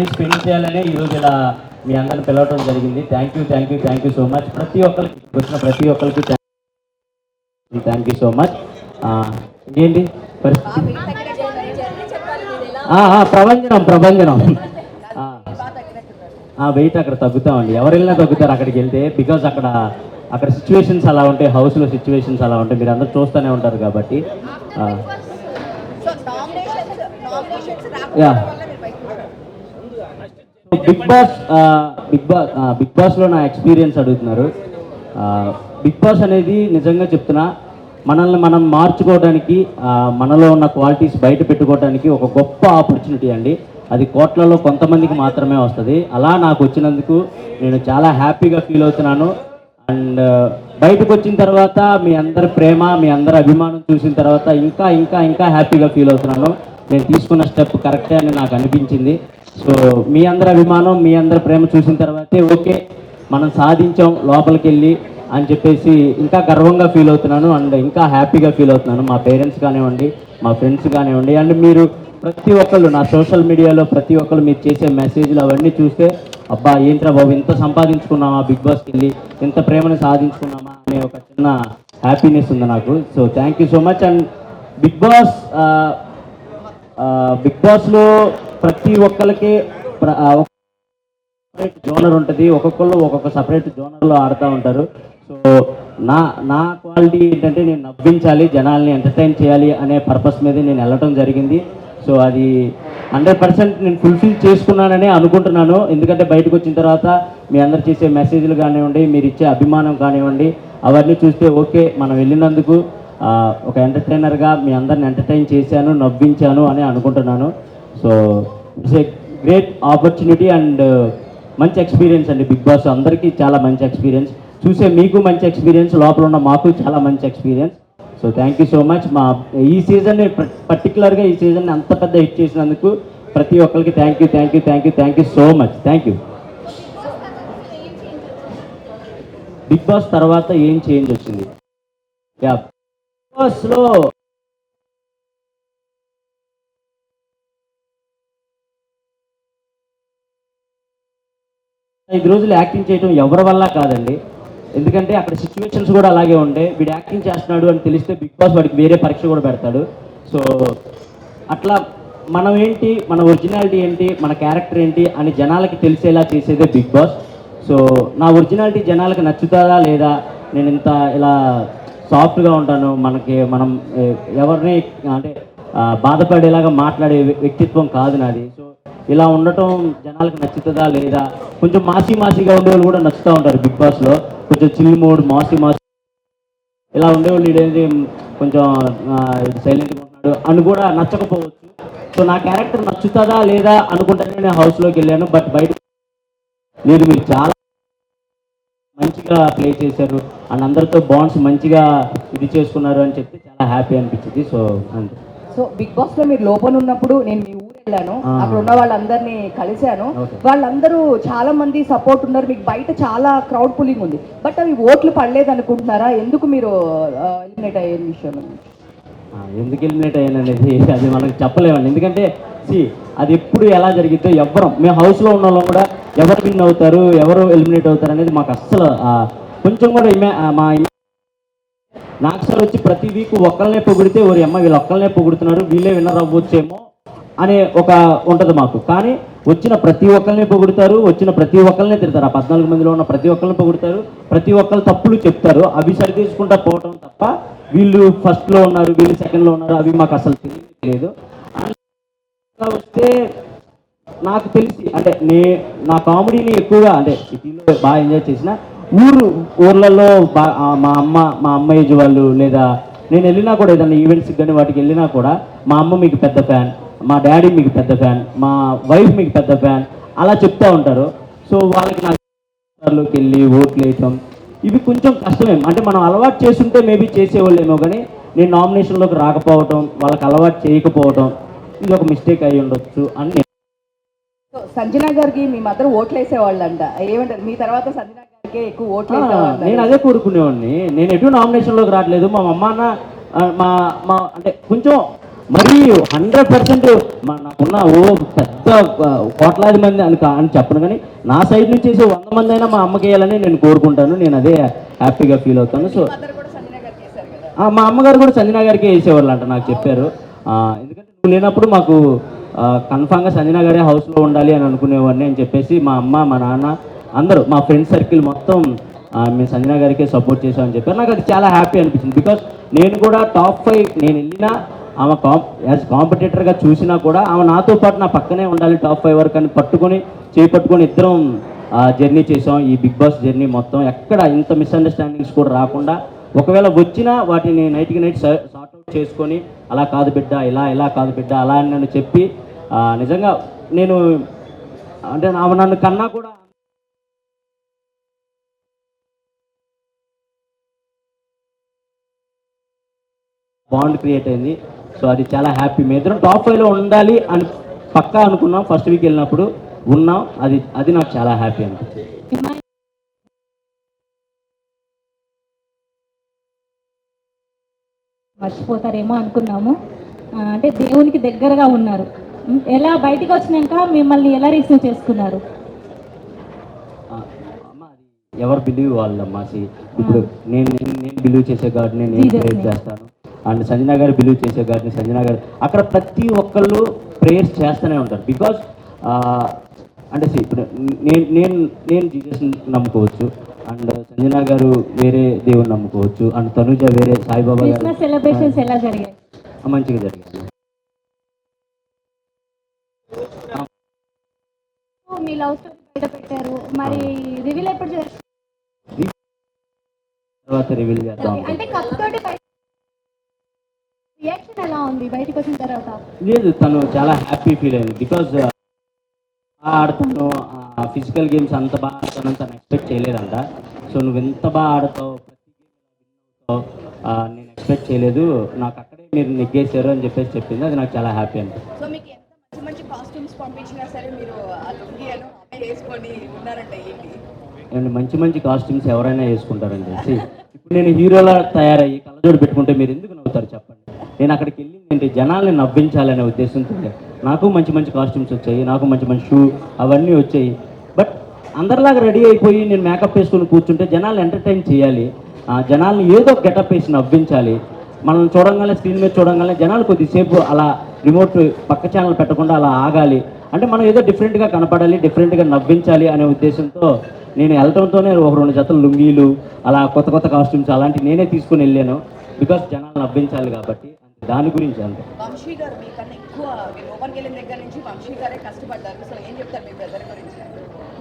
Spend చేయాలనే ఈరోజు ఇలా మీ అందరిని పిలవటం జరిగింది. Thank you so much. ప్రతి ఒక్కరికి వచ్చిన ప్రతి ఒక్కరికి థ్యాంక్ యూ సో మచ్. ఏంటి పరిస్థితి? ప్రభంజనం వెయిట్ అక్కడ తగ్గుతామండి. ఎవరు వెళ్ళినా తగ్గుతారు అక్కడికి వెళ్తే. బికాజ్ అక్కడ సిచ్యువేషన్స్ అలా ఉంటాయి, హౌస్లో సిచ్యువేషన్స్ అలా ఉంటాయి, మీరు అందరూ చూస్తూనే ఉంటారు కాబట్టి. యా బిగ్ బాస్లో నా ఎక్స్పీరియన్స్ అడుగుతున్నారు. బిగ్ బాస్ అనేది నిజంగా చెప్తున్నా, మనల్ని మనం మార్చుకోవడానికి, మనలో ఉన్న క్వాలిటీస్ బయట పెట్టుకోవడానికి ఒక గొప్ప ఆపర్చునిటీ అండి. అది కోట్లలో కొంతమందికి మాత్రమే వస్తుంది. అలా నాకు వచ్చినందుకు నేను చాలా హ్యాపీగా ఫీల్ అవుతున్నాను. అండ్ బయటకు వచ్చిన తర్వాత మీ అందరి ప్రేమ, మీ అందరి అభిమానం చూసిన తర్వాత ఇంకా ఇంకా ఇంకా హ్యాపీగా ఫీల్ అవుతున్నాను. నేను తీసుకున్న స్టెప్ కరెక్టే అని నాకు అనిపించింది. సో మీ అందరి అభిమానం, మీ అందరి ప్రేమ చూసిన తర్వాతే ఓకే మనం సాధించాం లోపలికి వెళ్ళి అని చెప్పేసి ఇంకా గర్వంగా ఫీల్ అవుతున్నాను. అండ్ ఇంకా హ్యాపీగా ఫీల్ అవుతున్నాను. మా పేరెంట్స్ కానివ్వండి, మా ఫ్రెండ్స్ కానివ్వండి, అండ్ మీరు ప్రతి ఒక్కళ్ళు నా సోషల్ మీడియాలో ప్రతి ఒక్కళ్ళు మీరు చేసే మెసేజ్లు అవన్నీ చూస్తే అబ్బా ఏంట్రా బాబు ఇంత సంపాదించుకున్నామా, బిగ్ బాస్కి వెళ్ళి ఇంత ప్రేమను సాధించుకున్నామా అనే ఒక చిన్న హ్యాపీనెస్ ఉంది నాకు. So thank you so much. And big బాస్లో ప్రతి ఒక్కరికి సపరేట్ జోనర్ ఉంటుంది. ఒక్కొక్కళ్ళు ఒక్కొక్క సపరేట్ జోనర్లో ఆడుతూ ఉంటారు. సో నా క్వాలిటీ ఏంటంటే నేను నవ్వించాలి, జనాల్ని ఎంటర్టైన్ చేయాలి అనే పర్పస్ మీద నేను వెళ్ళటం జరిగింది. సో అది 100% నేను ఫుల్ఫిల్ చేసుకున్నాననే అనుకుంటున్నాను. ఎందుకంటే బయటకు వచ్చిన తర్వాత మీ అందరు చేసే మెసేజ్లు కానివ్వండి, మీరు ఇచ్చే అభిమానం కానివ్వండి, అవన్నీ చూస్తే ఓకే మనం వెళ్ళినందుకు ఒక ఎంటర్టైనర్గా మీ అందరిని ఎంటర్టైన్ చేశాను, నవ్వించాను అని అనుకుంటున్నాను. So it's a great opportunity and మంచి ఎక్స్పీరియన్స్ అండి. బిగ్ బాస్ అందరికీ చాలా మంచి ఎక్స్పీరియన్స్, చూసే మీకు మంచి ఎక్స్పీరియన్స్, లోపల ఉన్న మాకు చాలా మంచి experience. So thank you so much. ఈ సీజన్ పర్టికులర్గా ఈ సీజన్ అంత పెద్ద హిట్ చేసినందుకు ప్రతి ఒక్కరికి thank you so much. Thank you. Big boss తర్వాత ఏం చేంజ్ వచ్చింది? యా బిగ్ బాస్లో 5 రోజులు యాక్టింగ్ చేయడం ఎవరి వల్ల కాదండి. ఎందుకంటే అక్కడ సిచ్యువేషన్స్ కూడా అలాగే ఉంటాయి. వీడు యాక్టింగ్ చేస్తున్నాడు అని తెలిస్తే బిగ్ బాస్ వాడికి వేరే పరీక్ష కూడా పెడతాడు. సో అట్లా మనం ఏంటి, మన ఒరిజినాలిటీ ఏంటి, మన క్యారెక్టర్ ఏంటి అని జనాలకి తెలిసేలా చేసేదే బిగ్ బాస్. సో నా ఒరిజినాలిటీ జనాలకు నచ్చుతుందా లేదా, నేను ఇంత ఇలా సాఫ్ట్గా ఉంటాను, మనం ఎవరిని అంటే బాధపడేలాగా మాట్లాడే వ్యక్తిత్వం కాదు నాది. సో ఇలా ఉండటం జనాలకు నచ్చుతుందా లేదా, కొంచెం మాసిగా ఉండేవాళ్ళు కూడా నచ్చుతూ ఉంటారు బిగ్ బాస్లో. కొంచెం చిల్లి మోడ్ మాసి ఇలా ఉండేవాళ్ళు ఇదేంటి కొంచెం సైలెంట్గా ఉన్నాడు అని కూడా నచ్చకపోవచ్చు. సో నా క్యారెక్టర్ నచ్చుతుందా లేదా అనుకుంటేనే నేను హౌస్లోకి వెళ్ళాను. బట్ బయట లేదు, మీరు చాలా మంచిగా ప్లే చేశారు అండ్ అందరితో బాండ్స్ మంచిగా ఇది చేసుకున్నారు అని చెప్తే చాలా హ్యాపీ అనిపించింది. సో అంతే. సో బిగ్ బాస్ లో మీరు లోపల ఉన్నప్పుడు నేను మీ ఊరు వెళ్ళాను, అక్కడ ఉన్న వాళ్ళందరినీ కలిశాను. వాళ్ళందరూ చాలా మంది సపోర్ట్ ఉన్నారు, మీకు బయట చాలా క్రౌడ్ పుల్లింగ్ ఉంది. బట్ అవి ఓట్లు పడలేదు అనుకుంటున్నారా? ఎందుకు మీరు ఎలిమినేట్ అయ్యే విషయం? ఎందుకు ఎలిమినేట్ అయ్యాను అనేది అది మనకు చెప్పలేమండి. ఎందుకంటే అది ఎప్పుడు ఎలా జరిగిద్దో ఎవ్వరం, మేము హౌస్లో ఉన్న వాళ్ళం కూడా ఎవరు విన్ అవుతారు, ఎవరు ఎలిమినేట్ అవుతారు అనేది మాకు అస్సలు కొంచెం కూడా నాకు సార్ వచ్చి ప్రతి వీక్ ఒక్కళ్ళనే పొగిడితే ఓరి అమ్మ వీళ్ళు ఒక్కళ్ళనే పొగుడుతున్నారు, వీళ్ళే విన్నర్ అవ్వచ్చేమో అనే ఒక ఉంటుంది మాకు. కానీ వచ్చిన ప్రతి ఒక్కరిని పొగుడుతారు, వచ్చిన ప్రతి ఒక్కరినే తిడతారు. ఆ 14 మందిలో ఉన్న ప్రతి ఒక్కరిని పొగుడుతారు, ప్రతి ఒక్కరు తప్పులు చెప్తారు, అవి సరిచేసుకుంటా పోవటం తప్ప వీళ్ళు ఫస్ట్లో ఉన్నారు, వీళ్ళు సెకండ్లో ఉన్నారు అవి మాకు అసలు తెలియలేదు. వస్తే నాకు తెలిసి అంటే నా కామెడీని ఎక్కువగా అంటే సిటీలో బాగా ఎంజాయ్ చేసిన, ఊర్లలో మా అమ్మ ఏజ్ వాళ్ళు లేదా నేను వెళ్ళినా కూడా ఏదన్నా ఈవెంట్స్కి కానీ వాటికి వెళ్ళినా కూడా మా అమ్మ మీకు పెద్ద ఫ్యాన్, మా డాడీ మీకు పెద్ద ఫ్యాన్, మా వైఫ్ మీకు పెద్ద ఫ్యాన్ అలా చెప్తూ ఉంటారు. సో వాళ్ళకి నాకు వెళ్ళి ఓట్లు వేయటం ఇవి కొంచెం కష్టమే. అంటే మనం అలవాటు చేస్తుంటే మేబీ చేసేవాళ్ళేమో, కానీ నేను నామినేషన్లోకి రాకపోవటం, వాళ్ళకి అలవాటు చేయకపోవటం ఇది ఒక మిస్టేక్ అయి ఉండొచ్చు అని. సో సంజనా గారికి మీ మదర్ ఓట్లు వేసేవాళ్ళు అంట, ఏమంటారు? మీ తర్వాత సంజనా గారికి ఎక్కువ ఓట్లు వేసేవాళ్ళు. నేను అదే కోరుకునేవాడిని. నేను ఎటు నామినేషన్లోకి రావట్లేదు. మా అమ్మ అన్న మా అంటే కొంచెం మరి 100% నాకున్న పెద్ద కోట్లాది మంది అని చెప్పను, కానీ నా సైడ్ నుంచి చేసే 100 మంది అయినా మా అమ్మకి వేయాలని నేను కోరుకుంటాను. నేను అదే హ్యాపీగా ఫీల్ అవుతాను. సో మదర్ కూడా సంజన గారికి చేశారు కదా. మా అమ్మగారు కూడా సంజనా గారికి వేసేవాళ్ళు అంట, నాకు చెప్పారు. ఎందుకంటే నువ్వు లేనప్పుడు మాకు కన్ఫామ్గా సంజనా గారే హౌస్లో ఉండాలి అని అనుకునేవాడిని అని చెప్పేసి మా అమ్మ, మా నాన్న, అందరూ మా ఫ్రెండ్ సర్కిల్ మొత్తం మేము సంజనా గారికే సపోర్ట్ చేసామని చెప్పారు. నాకు అది చాలా హ్యాపీ అనిపించింది. బికాస్ నేను కూడా టాప్ 5 నేను వెళ్ళినా ఆమె యాజ్ కాంపిటేటర్గా చూసినా కూడా ఆమె నాతో పాటు నా పక్కనే ఉండాలి టాప్ 5 వరకు అని చేపట్టుకొని ఇద్దరం జర్నీ చేసాం. ఈ బిగ్ బాస్ జర్నీ మొత్తం ఎక్కడ ఇంత మిస్అండర్స్టాండింగ్స్ కూడా రాకుండా, ఒకవేళ వచ్చినా వాటిని నైట్కి నైట్ సార్ట్అవుట్ చేసుకొని, అలా కాదు బిడ్డ, ఇలా కాదు బిడ్డ, అలా అని నన్ను చెప్పి నిజంగా నేను అంటే ఆమె నన్ను కన్నా కూడా బాండ్ క్రియేట్ అయింది. సో అది చాలా హ్యాపీ. మీ ఇద్దరం టాప్ 5లో ఉండాలి అని పక్కా అనుకున్నాం. ఫస్ట్ వీక్ వెళ్ళినప్పుడు ఉన్నాం. అది నాకు చాలా హ్యాపీ అనిపించింది. మర్చిపోతారేమో అనుకున్నాము. అంటే దేవునికి దగ్గరగా ఉన్నారు. ఎలా బయటికి వచ్చినాక మిమ్మల్ని ఎలా రిసీవ్ చేసుకున్నారు? అమ్మ అది ఎవరు బిలీవ్ వాళ్ళమ్మా. ఇప్పుడు నేను బిలీవ్ చేసే గాడిని నేను ప్రేయర్ చేస్తాను, అండ్ సంజనా గారు బిలీవ్ చేసే గాడిని సంజనా గారు, అక్కడ ప్రతి ఒక్కళ్ళు ప్రేయర్స్ చేస్తూనే ఉంటారు. బికాజ్ అంటే ఇప్పుడు నేను జీసస్ నమ్ముకోవచ్చు, అండ్ సంజనా గారు వేరే దేవుని నమ్ముకోవచ్చు, అండ్ తనుజ వేరే సాయిబాబా గారు. సెలబ్రేషన్స్ ఎలా జరిగాయి? మంచిగా జరిగింది. మీ లవ్ స్టోరీ బయట పెట్టారు, మరి రివీల్ ఎప్పుడు చేస్తారు? తర్వాత రివీల్ చేద్దాం. అంటే కప్ తోటి రియాక్షన్ ఎలా ఉంది బయటకు వచ్చిన తర్వాత? లేదు, తను చాలా హ్యాపీ ఫీల్ అయింది. బికాజ్ ఆడతాను ఫిజికల్ గేమ్స్ అంత బాగా ఆడతాను తను ఎక్స్పెక్ట్ చేయలేదంట. సో నువ్వు ఎంత బాగా ఆడతావు, ప్రతి గేమ్ నేను ఎక్స్పెక్ట్ చేయలేదు, నాకు అక్కడే మీరు నెగ్గేశారు అని చెప్పేసి చెప్పింది. అది నాకు చాలా హ్యాపీ అనిపించింది. సో మీకు ఎంత మంచి మంచి కాస్ట్యూమ్స్ పంపించినా సరే మీరు ఆ లుంగి వేసుకొని ఉన్నారంటే ఏంటి? ఏమంటే మంచి కాస్ట్యూమ్స్ ఎవరైనా వేసుకుంటారండి. ఇప్పుడు నేను హీరోలా తయారయ్యి కళ్ళజోడు పెట్టుకుంటే మీరు ఎందుకు నవ్వుతారు చెప్పండి? నేను అక్కడికి వెళ్ళి ఏంటి జనాల్ని నవ్వించాలనే ఉద్దేశంతో నాకు మంచి కాస్ట్యూమ్స్ వచ్చాయి, నాకు మంచి షూ అవన్నీ వచ్చాయి. బట్ అందరిలాగా రెడీ అయిపోయి నేను మేకప్ వేసుకొని కూర్చుంటే జనాల్ని ఎంటర్టైన్ చేయాలి, జనాల్ని ఏదో గెటప్ వేసి నవ్వించాలి. మనం చూడంగానే స్క్రీన్ మీద చూడంగానే జనాలు కొద్దిసేపు అలా రిమోట్ పక్క ఛానల్ పెట్టకుండా అలా ఆగాలి. అంటే మనం ఏదో డిఫరెంట్గా కనపడాలి, డిఫరెంట్గా నవ్వించాలి అనే ఉద్దేశంతో నేను వెళ్ళటంతోనే ఒక 2 జతలు లుంగీలు, అలా కొత్త కాస్ట్యూమ్స్ అలాంటివి నేనే తీసుకుని వెళ్ళాను. బికాస్ జనాలు నవ్వించాలి కాబట్టి దాని గురించి అంతే. వంశీ గారు మీకన్నా ఎక్కువ మీరు ఓపెన్కి వెళ్ళిన దగ్గర నుంచి వంశీ గారే కష్టపడ్డారు. అసలు ఏం చెప్తారు మీ బ్రదర్ గురించి?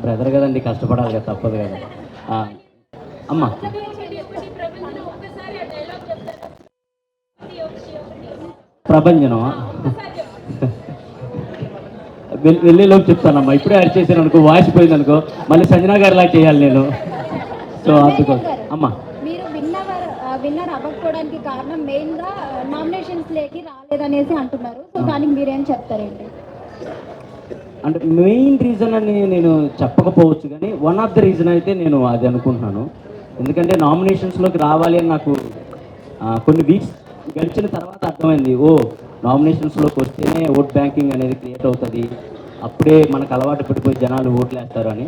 బ్రదర్ కదండి, కష్టపడాలి కదా, తప్పదు కదా. అమ్మ ప్రభంజనమా వెళ్ళేలోపు చెప్తానమ్మా. ఇప్పుడే అరిచేసాను అనుకో, వాయిస్ పోయింది అనుకో, మళ్ళీ సంజనా గారిలా చేయాలి నేను. సో అందుకోసం అమ్మా. మీరు విన్నర్ అవ్వకపోవడానికి కారణం మెయిన్ గా నామినేషన్స్ లేకి రాలేదనేసి అంటున్నారు. సో దానికి మీరేం చెప్తారండి? అంటే మెయిన్ రీజన్ అని నేను చెప్పకపోవచ్చు, కానీ వన్ ఆఫ్ ద రీజన్ అయితే నేను అది అనుకుంటున్నాను. ఎందుకంటే నామినేషన్స్లోకి రావాలి అని నాకు కొన్ని వీక్స్ గడిచిన తర్వాత అర్థమైంది. నామినేషన్స్లోకి వస్తేనే ఓట్ బ్యాంకింగ్ అనేది క్రియేట్ అవుతుంది, అప్పుడే మనకు అలవాటు పడిపోయి జనాలు ఓట్లు వేస్తారు అని.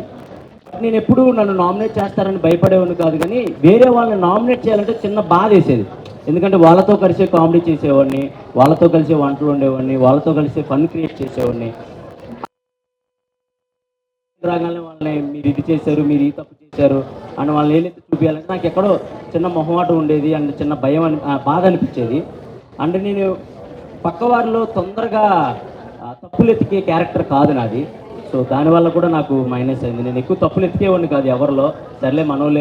నేను ఎప్పుడు నన్ను నామినేట్ చేస్తారని భయపడేవాడిని కాదు, కానీ వేరే వాళ్ళని నామినేట్ చేయాలంటే చిన్న బాధ వేసేది. ఎందుకంటే వాళ్ళతో కలిసి కామెడీ చేసేవాడిని, వాళ్ళతో కలిసి వంటలు ఉండేవాడిని, వాళ్ళతో కలిసి ఫన్ క్రియేట్ చేసేవాడిని. రాగానే వాళ్ళని మీరు ఇది చేశారు, మీరు ఈ తప్పు చేశారు అని వాళ్ళని ఏదైతే చూపించాలంటే నాకు ఎక్కడో చిన్న మొహమాటం ఉండేది, అండ్ చిన్న భయం బాధ అనిపించేది. అండ్ నేను పక్కవారిలో తొందరగా తప్పులు ఎతికే క్యారెక్టర్ కాదు నాది. సో దానివల్ల కూడా నాకు మైనస్ అయింది. నేను ఎక్కువ తప్పులు ఎతికేవాడిని కాదు ఎవరిలో, సర్లే మనోలే